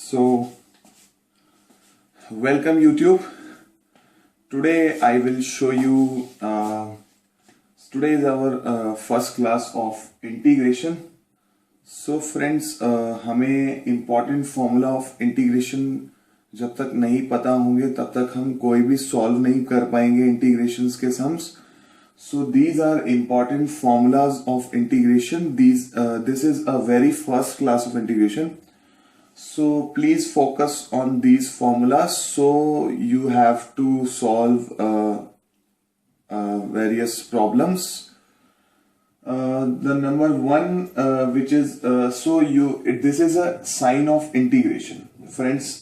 So, welcome YouTube. Today I will show you, today is our first class of integration. So friends, हमें important formula of integration जब तक नहीं पता होंगे तब तक हम कोई भी solve नहीं कर पाएंगे integrations के sums. So these are important formulas of integration. This is a very first class of integration. So please focus on these formulas. So you have to solve various problems. The number one, which is this is a sign of integration, friends.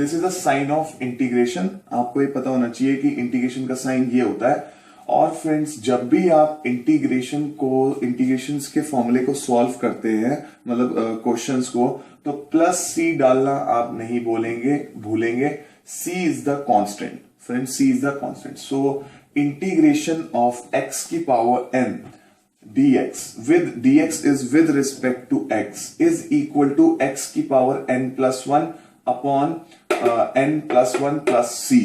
This is a sign of integration. आपको ये पता होना चाहिए कि integration का sign ये होता है. और फ्रेंड्स, जब भी आप इंटीग्रेशंस के फॉर्मूले को सॉल्व करते हैं, मतलब क्वेश्चंस को, तो प्लस सी डालना आप नहीं भूलेंगे. C is the constant friends, C is the constant. So integration of x की power n dx is with respect to x is equal to x की power n plus 1 upon n plus 1 plus c.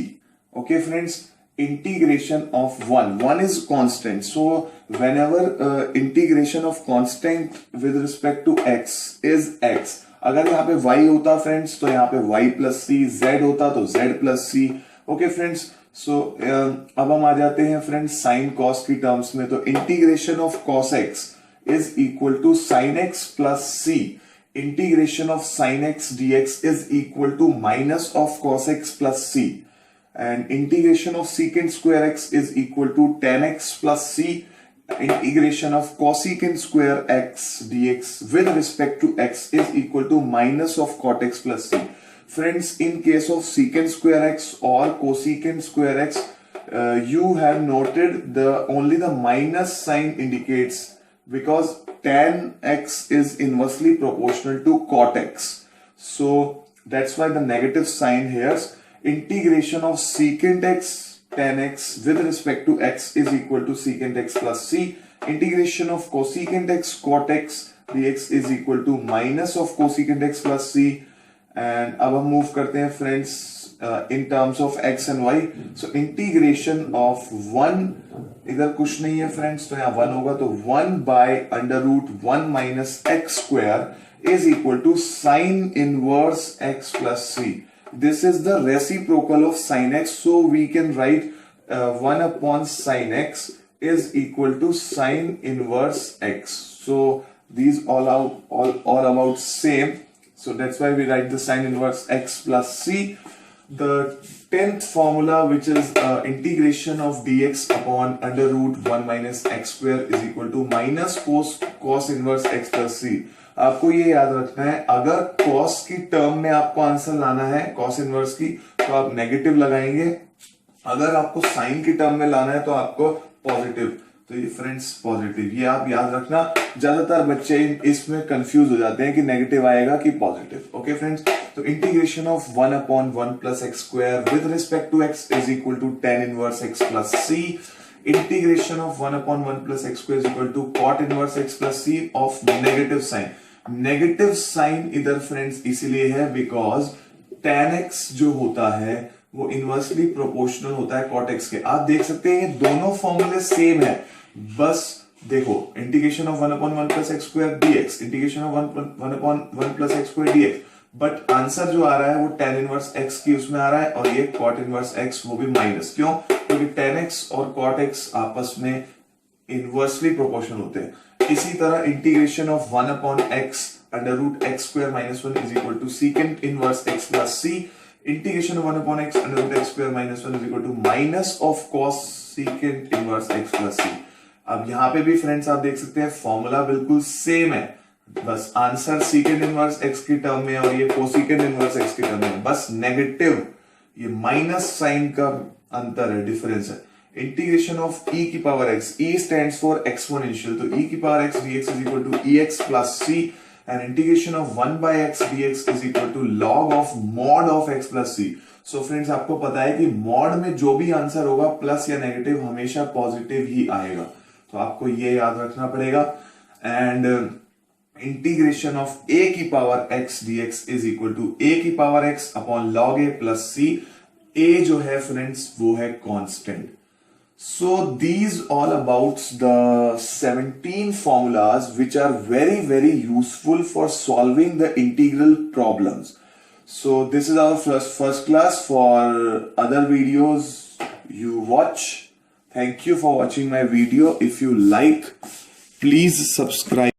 Okay friends, integration of 1 is constant. So whenever integration of constant with respect to x is x, अगर यहाँ पे y होता friends तो यहाँ पे y plus c, z होता तो z plus c. Okay friends, so अब हम आ जाते हैं फ्रेंड्स साइन कॉस की टर्म्स में. तो integration of cos x is equal to sine x plus C. Integration of sine x dx is equal to minus of cos x plus C. And integration of secant square x is equal to tan x plus C. Integration of cosecant square x dx with respect to x is equal to minus of cot x plus c. Friends, in case of secant square x or cosecant square x, you have noted only the minus sign indicates, because tan x is inversely proportional to cot x. So that's why the negative sign here. Integration of secant x tan x with respect to x is equal to secant x plus c. Integration of cosecant x cot x dx is equal to minus of cosecant x plus c. And अब हम move करते हैं friends in terms of x and y. So integration of 1, इधर कुछ नहीं है friends, तो यहाँ 1 होगा, तो 1 by under root 1 minus x square is equal to sine inverse x plus c. This is the reciprocal of sine x, so we can write 1 upon sine x is equal to sine inverse x. So these all about same. So that's why we write the sine inverse x plus c. The 10th formula, which is integration of dx upon under root 1 minus x square is equal to minus cos inverse x plus c. आपको ये याद रखना है, अगर cos की term में आपको answer लाना है cos इनवर्स की, तो आप नेगेटिव लगाएंगे. अगर आपको साइन की टर्म में लाना है तो आपको पॉजिटिव. तो ये फ्रेंड्स पॉजिटिव, ये आप याद रखना. ज्यादातर बच्चे इसमें कंफ्यूज हो जाते हैं कि नेगेटिव आएगा कि पॉजिटिव. ओके फ्रेंड्स, तो integration of 1 upon 1 plus x square with respect to x is equal to tan inverse x plus C. Integration of 1 upon 1 plus x square is equal to cot inverse x plus c of negative sign. Negative sign इधर friends इसीलिए है because tan x जो होता है वो inversely proportional होता है cot x के. आप देख सकते हैं दोनों फॉर्मूले सेम है, बस देखो integration of 1 upon 1 plus x square dx, integration of 1 upon 1 plus x square dx, but answer जो आ रहा है वो tan इनवर्स x की उसमें आ रहा है, और ये cot इनवर्स x वो भी माइनस. क्यों? क्योंकि tan x और cot x आपस में इनवर्सली प्रोपोर्शनल होते हैं. इसी तरह integration of 1 upon x under root x square minus 1 is equal to secant inverse x plus c. Integration of 1 upon x under root x square minus 1 is equal to minus of cos secant inverse x plus c. अब यहाँ पे भी friends आप देख सकते हैं formula बिल्कुल same है, बस आंसर सीकेंट इनवर्स x की टर्म में और ये कोसीकेंट इनवर्स x की टर्म में, बस नेगेटिव ये माइनस साइन का अंतर है, डिफरेंस है. इंटीग्रेशन ऑफ e की power x, e stands for exponential, तो e की power x dx is equal to ex plus c. and integration of 1 by x dx is equal to log of mod of x plus c. So friends, आपको पता है कि mod में जो भी answer होगा प्लस या नेगेटिव हमेशा पॉजिटिव ही आएगा, तो आपको ये याद रखना पड़ेगा. एंड इंटीग्रेशन ऑफ a की power x dx is equal to a की power x upon log a plus c. a जो है फ्रेंड्स वो है constant. So these all about the 17 formulas which are very useful for solving the integral problems. So this is our first class. For other videos you watch. Thank you for watching my video. If you like, please subscribe.